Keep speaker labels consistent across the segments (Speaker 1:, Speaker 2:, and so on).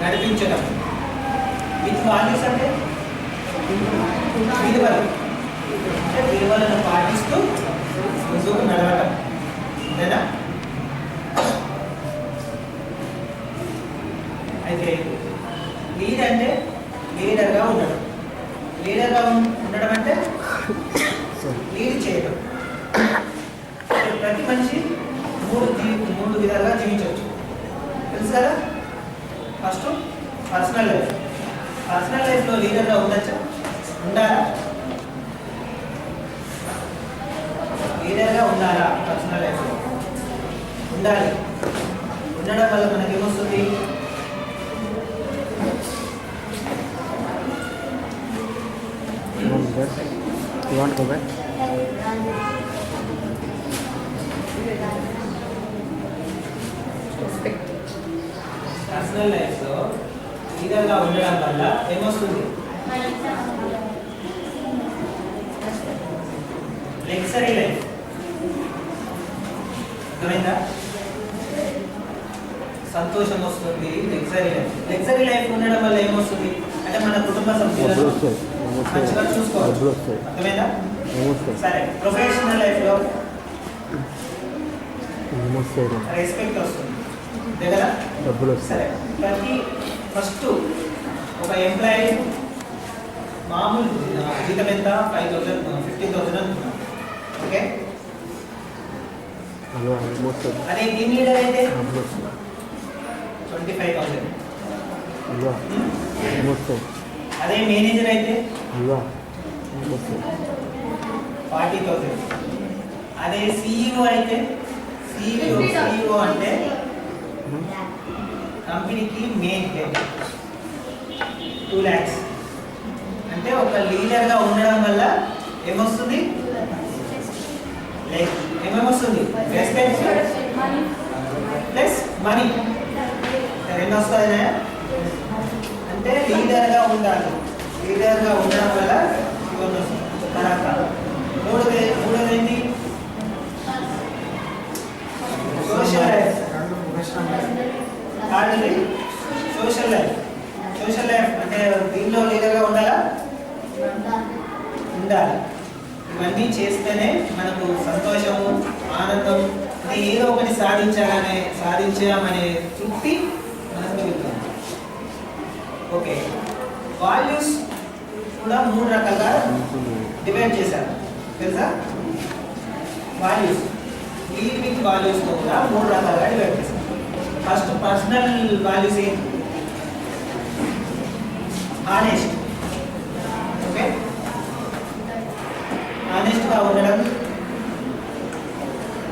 Speaker 1: నడిపించడం. With values అంటే విలువలను పాటిస్తూ ముందుకు నడవటం. అంతేనా? అయితే లీడ్ అంటే లీడర్గా ఉండడం. లీడర్గా ఉండడం అంటే లీడ్ చేయడం. ప్రతి మనిషి మూడు విధాలుగా జీవించవచ్చు, తెలుసు కదా. First personal life. పర్సనల్ లైఫ్లో లీడర్గా ఉండొచ్చా? ఉండాలా? లీడర్గా ఉండాలా? పర్సనల్ లైఫ్లో ఉండాలి. ఉండడం వల్ల మనకి ఏమొస్తుంది?
Speaker 2: You want to go back?
Speaker 1: Personal లైఫ్లో లీడర్గా ఉండడం వల్ల ఏమొస్తుంది? Luxury life. అర్థమైందా? సంతోషం వస్తుంది. Luxury life. లగ్జరీ లైఫ్ ఉండడం వల్ల ఏమొస్తుంది అంటే మన కుటుంబ సభ్యులను మంచిగా చూసుకోవచ్చు. అర్థమైందా? సరే. ప్రొఫెషనల్ లైఫ్లో రెస్పెక్ట్ వస్తుంది, అంతే కదా. సరే. ఫస్ట్ ఒక ఎంప్లాయీ మామూలు జీతం ఎంత? 5,000 15,000 అనుకున్నాం. ఓకే. అదే టీమ్ లీడర్ అయితే 25,000. అదే మేనేజర్ అయితే 40,000. అదే సిఇఓ అయితే సిఇఓ అంటే కంపెనీకి మెయిన్ హెడ్ 2 lakhs. అంటే ఒక లీడర్గా ఉండడం వల్ల ఏమొస్తుంది? ఏమేమొస్తుంది? Respect plus money. రెండు వస్తాయి. అంటే లీడర్గా ఉండాలి. లీడర్గా ఉండడం వల్ల ఇవన్నీ వస్తుంది. తర్వాత మూడోది ఏంటి? Social life. కాదండి, సోషల్ లైఫ్. సోషల్ లైఫ్ అంటే దీనిలో లీడర్గా ఉండాలా? ఉండాలి. ఇవన్నీ చేస్తేనే మనకు సంతోషము, ఆనందం, అంటే ఏదో ఒకటి సాధించామనే తృప్తి మనకు మిగులుతుంది. ఓకే. వాల్యూస్ కూడా 3 రకాలుగా డివైడ్ చేశారు, తెలుసా? వాల్యూస్, లీడ్ విత్ వాల్యూస్లో కూడా 3 రకాలుగా డివైడ్ చేశారు. ఫస్ట్ పర్సనల్ వాల్యూస్ ఏంటి? ఆనెస్ట్. ఓకే. ఆనెస్ట్గా ఉండడం,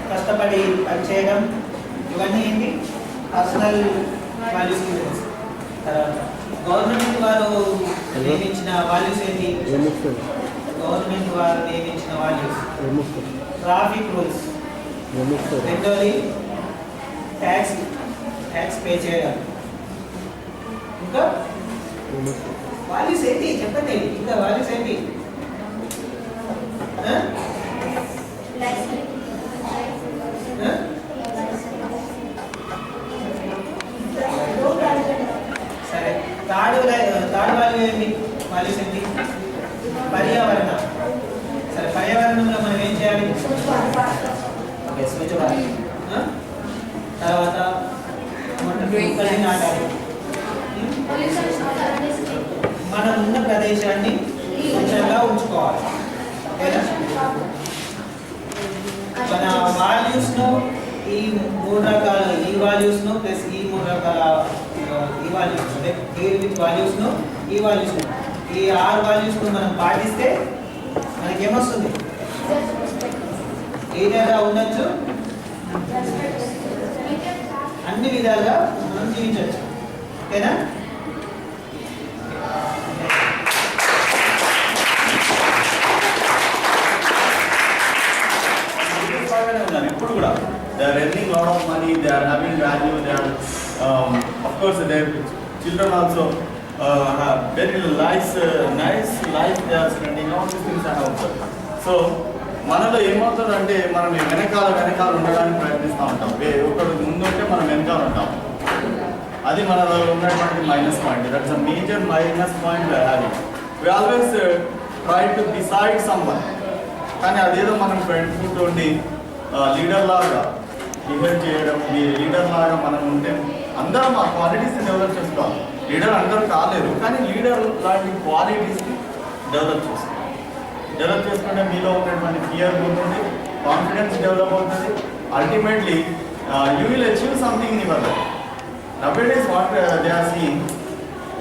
Speaker 1: కష్టపడి పనిచేయడం, ఇవన్నీ ఏంటి? Personal values. తర్వాత గవర్నమెంట్ వారు నియమించిన వాల్యూస్ ఏంటి? గవర్నమెంట్ వారు నియమించిన వాల్యూస్. Traffic rules. రెండోది ట్యాక్స్ పే చేయడం. ఇంకా వాల్యూస్ ఏంటి చెప్పండి? ఇంకా వాల్యూస్ ఏంటి? సరే. థర్డ్ వాల్యూ ఏంటి? వాల్యూస్ ఏంటి? పర్యావరణం. సరే. పర్యావరణంలో మనం ఏం చేయాలి? ఓకే, స్వచ్ఛ భారత్. తర్వాత మొక్కల్ని నాటాలి. మనం ఉన్న ప్రదేశాన్ని స్వచ్ఛంగా ఉంచుకోవాలి. మన వాల్యూస్ను ఈ 3 రకాల ఈ వాల్యూస్ను ప్లస్ ఈ 3 రకాల ఈ వాల్యూస్ అంటే లీడ్ విత్ వాల్యూస్ను ఈ వాల్యూస్ను ఈ 6 వాల్యూస్ను మనం పాటిస్తే మనకేమొస్తుంది? లీడర్గా ఉండొచ్చు, అన్ని విధాలుగా మనం జీవించవచ్చు. ఓకేనా?
Speaker 3: ఇప్పుడు కూడా they are earning lot of money, they are having value, they are of course their children also have very nice life they are spending. All these things are observed. So మనలో ఏమవుతుందంటే మనం వెనకాల ఉండడానికి ప్రయత్నిస్తూ ఉంటాం. ఒకరు ముందు ఉంటే మనం వెనకాల ఉంటాం. అది మనలో ఉన్నటువంటి minus point. That's a major minus point having. We always try to decide someone, కానీ అదేదో మనం పెట్టుకుంటుండి లీడర్ లాగా బిహేవ్ చేయడం, లీడర్ లాగా మనం ఉంటే అందరం ఆ క్వాలిటీస్ని డెవలప్ చేసుకోవాలి. లీడర్ అందరూ కాలేరు, కానీ లీడర్ లాంటి క్వాలిటీస్ని డెవలప్ చేసుకోవాలి. డెవలప్ చేసుకుంటే మీలో ఉన్నటువంటి ఫియర్ ఉంటుంది, కాన్ఫిడెన్స్ డెవలప్ అవుతుంది. Ultimately you will achieve something in your life. Nowadays what they are seeing,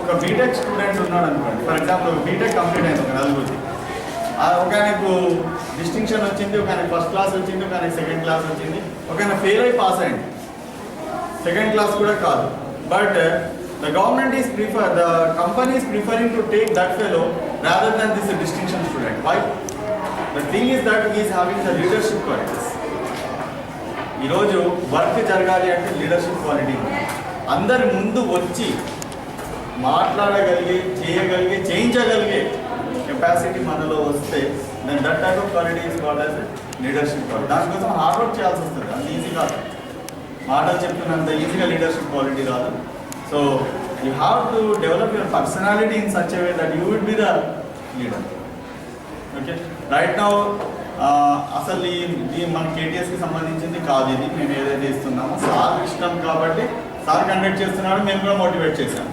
Speaker 3: ఒక బీటెక్ స్టూడెంట్ ఉన్నాడు అనుకోండి, ఫర్ ఎగ్జాంపుల్ బీటెక్ కంప్లీట్ అయింది ఒక నలుగురికి, ఒక ఆయనకు డిస్టింక్షన్ వచ్చింది, ఒక ఆయనకు ఫస్ట్ క్లాస్ వచ్చింది, ఒక ఆయనకు సెకండ్ క్లాస్ వచ్చింది, ఒక ఆయన ఫెయిల్ అయి పాస్ అయింది, సెకండ్ క్లాస్ కూడా కాదు. But the government is the company is preferring to take that fellow rather than this distinction student. Why? The thing is that he is having the leadership qualities. ఈరోజు work జరగాలి అంటే leadership quality, అందరి ముందు వచ్చి మాట్లాడగలిగే, చేయగలిగే, చేయించగలిగే capacity మనలో వస్తే then that type of quality is called as leadership quality. దానికోసం హార్డ్ వర్క్ చేయాల్సి వస్తుంది, అంత ఈజీ కాదు. మాటలు చెప్తున్నంత ఈజీగా లీడర్షిప్ క్వాలిటీ రాదు. So you have to develop your personality in such a way that you will be the leader. Okay, right now అసలు ఈ మన కేటీఎస్కి సంబంధించింది కాదు ఇది. మేము ఏదైతే ఇస్తున్నామో సార్ ఇష్టం కాబట్టి సార్ కండక్ట్ చేస్తున్నాడు, మేము కూడా మోటివేట్ చేశాం.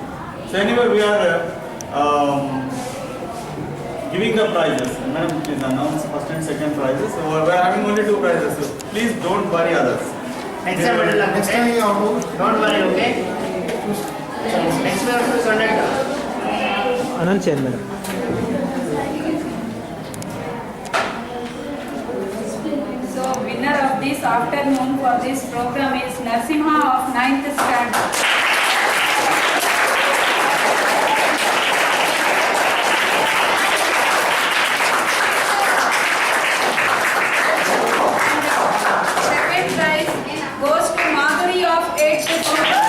Speaker 3: So anyway we are giving the prizes. Madam, please announce first and second prizes. So we are having only 2 prizes. So please don't worry others.
Speaker 4: Next time, next time you have to, don't worry, okay? Next we have to conduct.
Speaker 2: Anand chair, madam.
Speaker 5: So winner of this afternoon for this program is Narsimha of 9th standard. Goes to Madhuri of 8th standard.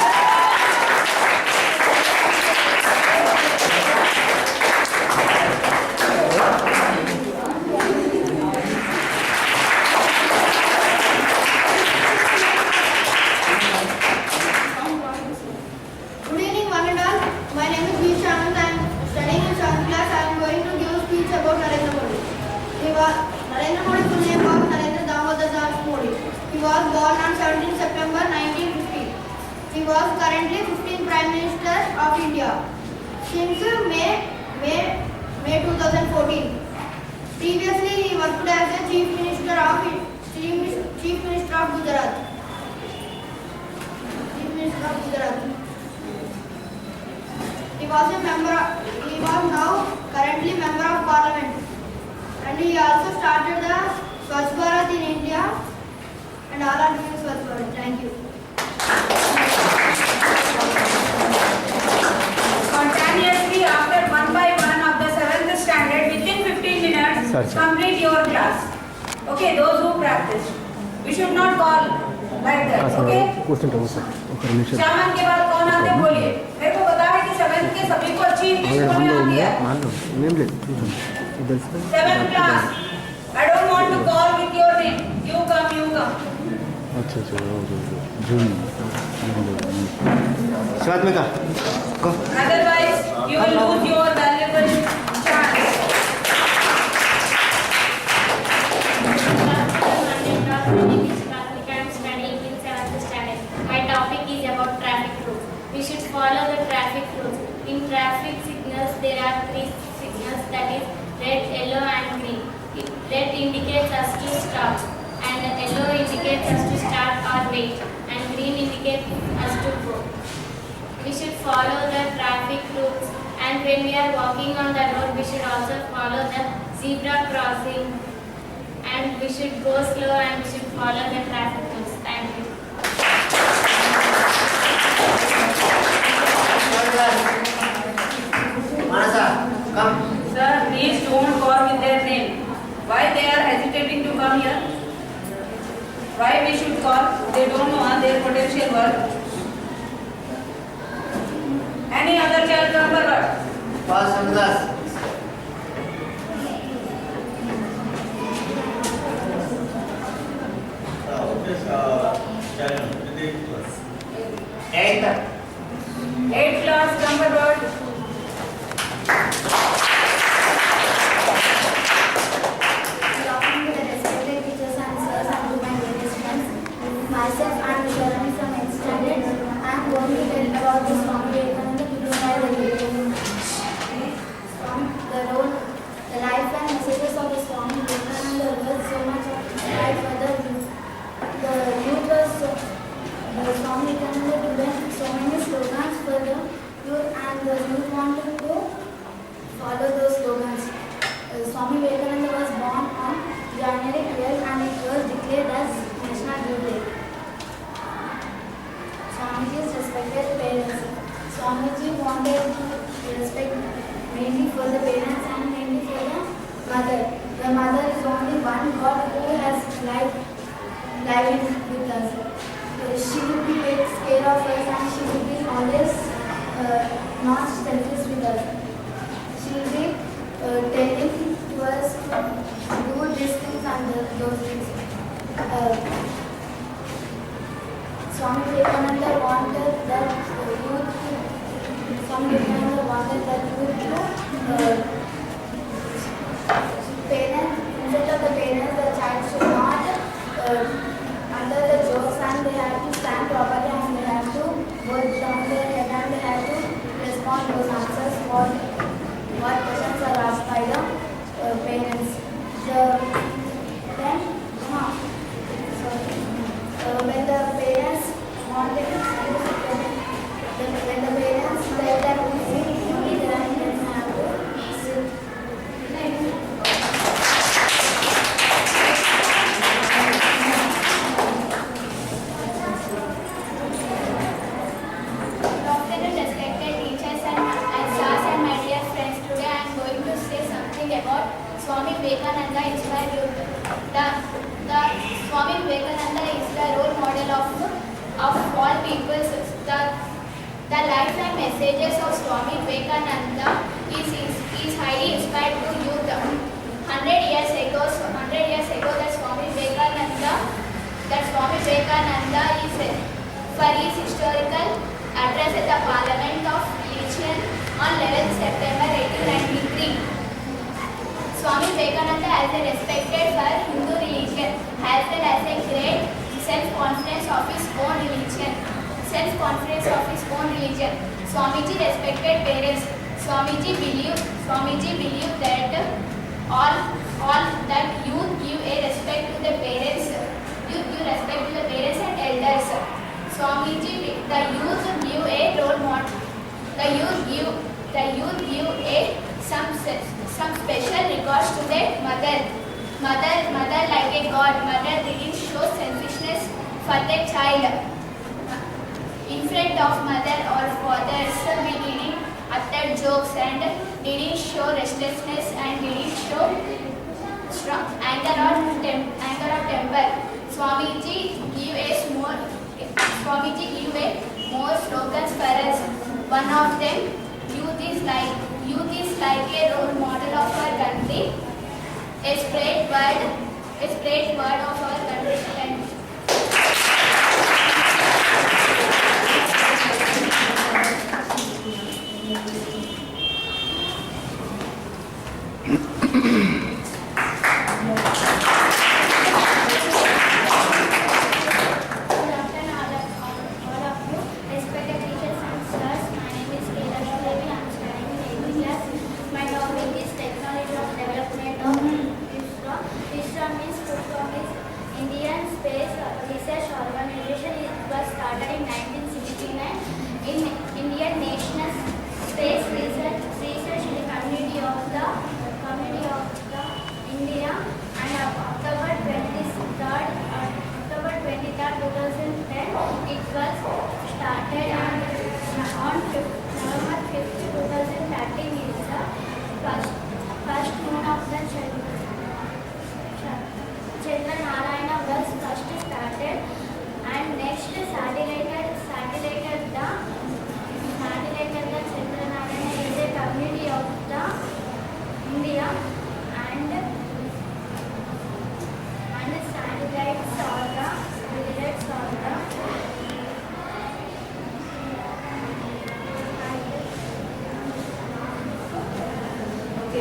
Speaker 6: Good evening, one and all. My name is Veer Shanant. I am studying in 7th class. I am going to give a speech about Narendra Modi. Narendra Modi full name was Narendra Damodar Das Modi. He was born on 17 September 1950. He was currently 15th Prime Minister of India since May 2014. Previously, he worked as a Chief Minister of Gujarat. He was now currently member of Parliament, and he also started the Swachh Bharat in India, and all are doing Swachh Bharat. Thank you.
Speaker 5: Spontaneously, after one by one of the 7th standard, within 15 minutes,
Speaker 2: Sir.
Speaker 5: complete your class. Okay, those who practice. We should not call like that. Okay?
Speaker 2: కూర్చుంటా ఒక నిమిషం.
Speaker 5: Shaman के बाद कौन आते बोलिए. मेरे को पता है कि 7th के सभी को अच्छी इंग्लिश बोलने आती है.
Speaker 2: ఏం లేదు కూర్చోండి. ఇది తెలుసు.
Speaker 5: 7th class. I don't want to call with your name. You come.
Speaker 2: अच्छा जून स्वात्मिका go.
Speaker 5: Otherwise, you will lose your valuable chance.
Speaker 7: My topic is about traffic rules. We should follow the traffic rules. In traffic signals, there are 3 signals, that is red, yellow and green. Red indicates us to stop, and yellow indicates us to start or wait, and green indicates us to go. We should follow the traffic rules, and when we are walking on the road, we should also follow the zebra crossing, and we should go slow, and we should follow the traffic rules. Thank you.
Speaker 4: Manasa, come.
Speaker 5: Sir, please don't call with their name. Why they are hesitating to come here? Why we should call? They don't know their potential work. Any other child come forward?
Speaker 4: Pass on class.
Speaker 3: Okay, carry on. 8th class.
Speaker 4: 8th.
Speaker 5: 8th class, come forward.
Speaker 6: Good afternoon to the respected teachers and sirs and to my dear students. Myself, I am Sharami from 8th standard. I am going to tell about the Swami Vivekananda Purusharth Religion. The role, the life and messages of the Swami Vivekananda was so much inspired for the youth. The youth was the Swami Vivekananda given so many slogans for the youth, and the youth wanted to follow those slogans. Swami Vivekananda was born on January 12 and it was declared as National Youth Day. Swamiji's respected parents. Swamiji wanted to respect mainly for the parents and mainly for the mother. The mother is only one God who has lived with us. She will be takes care of us and she will be always not selfish with us. She will be telling to us to do these things and those things. Swami Vivekananda wanted that youth to parents, instead of the parents, the child should not under the jokes, and they have to stand properly and they have to hold down their head and they have to respond those answers what questions are asked by the parents. When the parents wanted when the parents said that we sit, then have to sit.
Speaker 7: Afternoon, respected teachers and stars and my dear friends. Today I am going to say something about Swami Vivekananda inspired youth. The Swami Vivekananda is the role model of all peoples. The life and messages of Swami Vivekananda is highly inspired to youth. 100 years ago, that Swami Vivekananda is for his historical address at the Parliament of Legion on 11th September 1893. Swami Vivekananda is respected for Hindu religion as well as a great self-confidence of his own religion. Swamiji respected parents. Swamiji believed that all that youth give a respect to the parents. Youth give respect to the parents and elders. The youth give a role model. The youth give some special regards to their mother. Mother like a god. Mother didn't show selfishness for their child. In front of mother or fathers, we didn't utter jokes and didn't show restlessness and didn't show strong anger or temper. Swamiji give more slogans for us. One of them, youth is like a role model of our country. A spread word of our country. Indians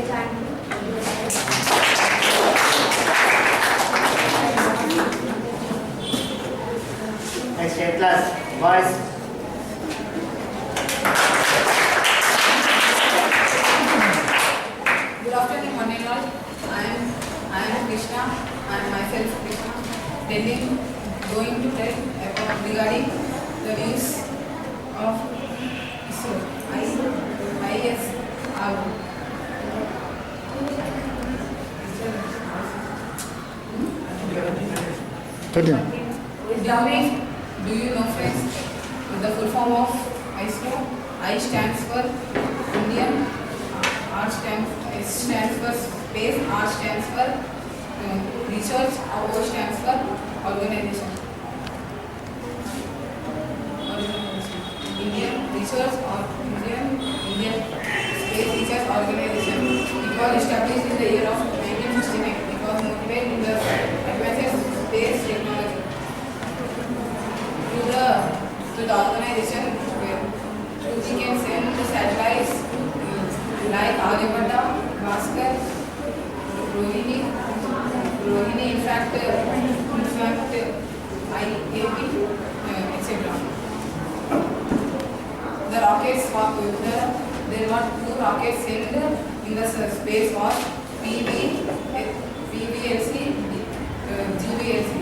Speaker 7: Thank you.
Speaker 4: Next, 8th class, boys.
Speaker 5: Good afternoon, one and all. I am Krishna. I am myself Krishna. Going to tell about regarding the news of ISRO. Do you know, friends, the full form of ISRO? I stands for Indian, R stands for space, R stands for research, O stands for organization. Indian Research or Indian Space Research Organization. It was established in the year of 1969. It was motivated in the advanced space technology. To the organization, we can send the satellites like Aryabhatta, Bhaskar, Rohini, in fact, IAP, etc. The rockets there were 2 rockets sent in the space was PBLC, GBLC.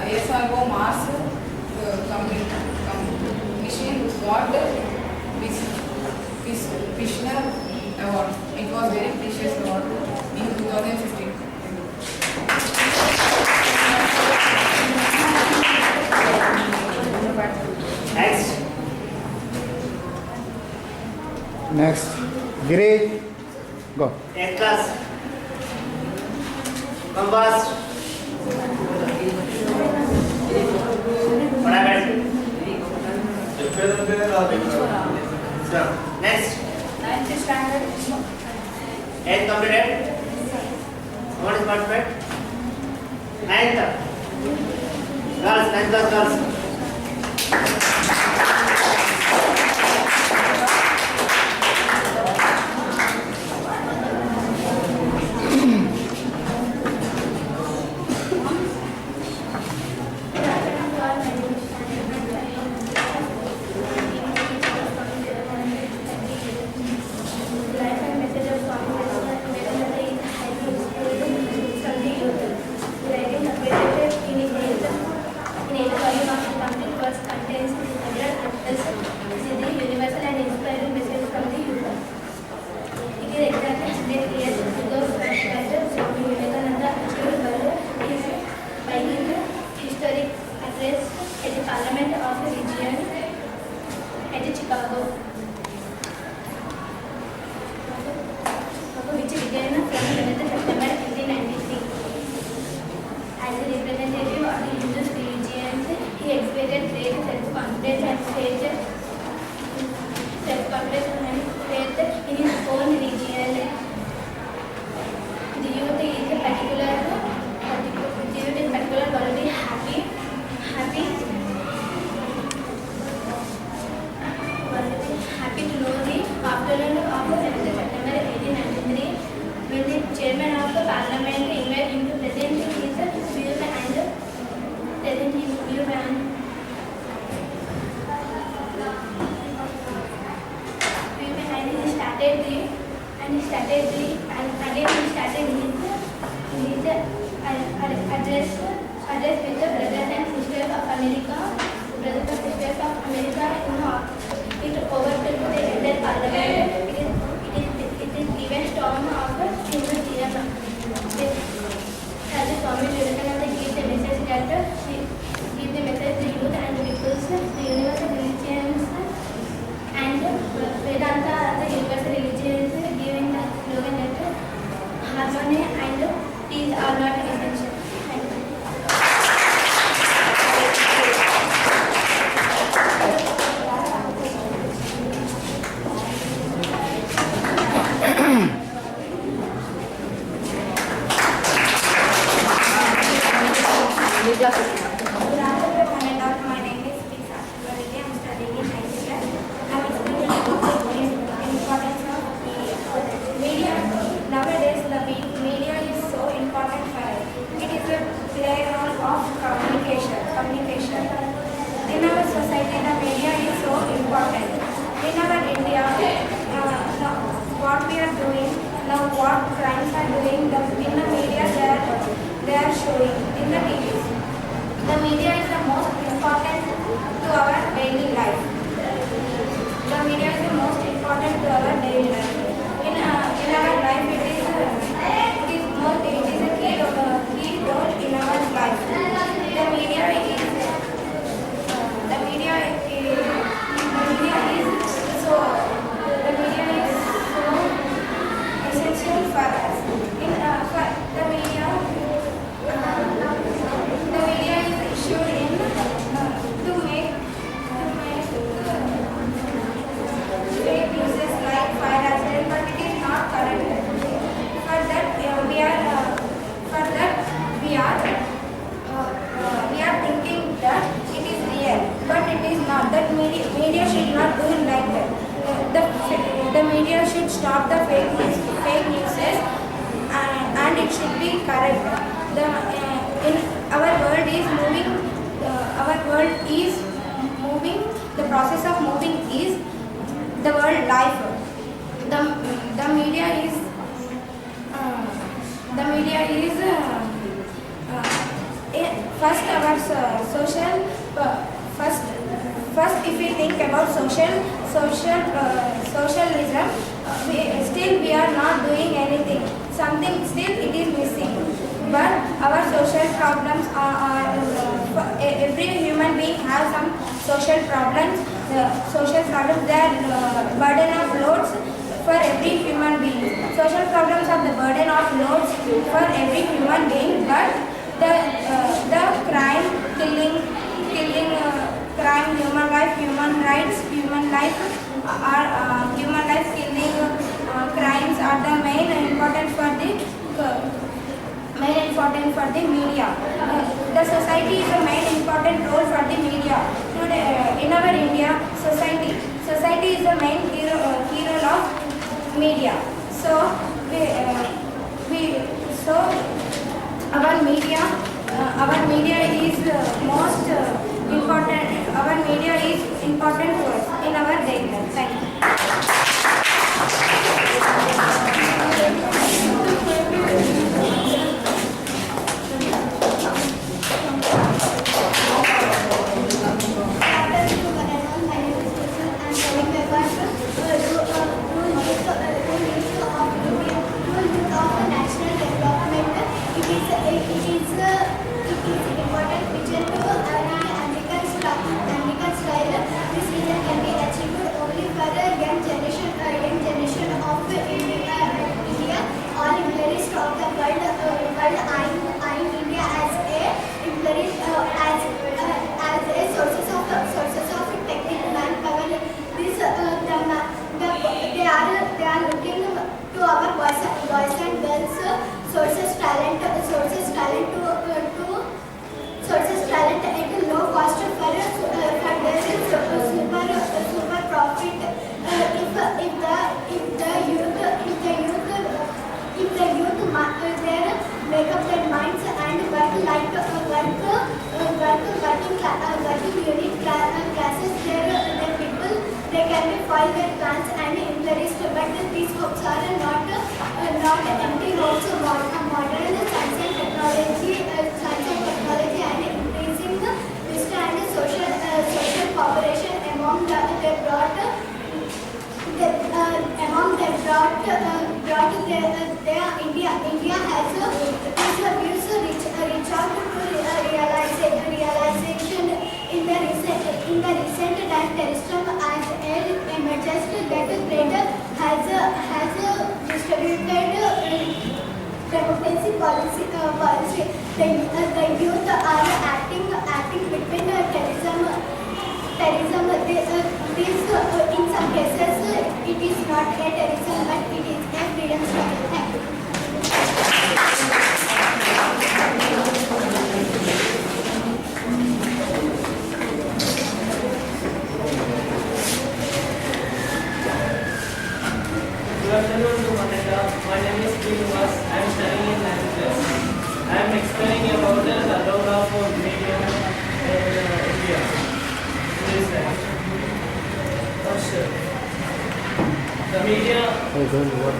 Speaker 5: ISRO Mars mission got Krishna Award. It was very precious award in 2015.
Speaker 2: Next. Giri. Go.
Speaker 4: 8th class. Compass. Next.
Speaker 5: 9th standard.
Speaker 4: 8th completed. What is participate? 9th. Girls, 9th class girls.
Speaker 8: media should stop the fake news, and it should be correct. In our world is moving. Our world is moving. The process of moving is the world life. The media is first our social first if we think about socialism, still we are not doing anything. Something still it is missing. But our social problems are every human being has some social problems. Social problems, they are burden of loads for every human being. Social problems are the burden of loads for every human being. But the crime, crime, human rights, human life killing crimes are the main important for the media. The society is the main important role for the media. Today, in our India, society is the main hero of media. So our media is most important. Our media is important to us in our daily life. Thank you. Talent at a low cost for their super profit. If the youth make up their minds and work like working unit classes, their people, they can foil their plans and encourage. But these hopes are not empty hopes. Modern science and technology and increasing wisdom and social cooperation among them brought India has its views reach out to realization in the recent time. Terrorism as emerged that trade has distributed democracy policy. The youth are acting between terrorism. In some cases, it is not a terrorism, but it is a freedom struggle. Thank you.
Speaker 9: Good afternoon to Maneka. My name is Srinivas. I am studying in 9th class. I am explaining about the role of media in India. Please, first, the media.
Speaker 2: I don't know what.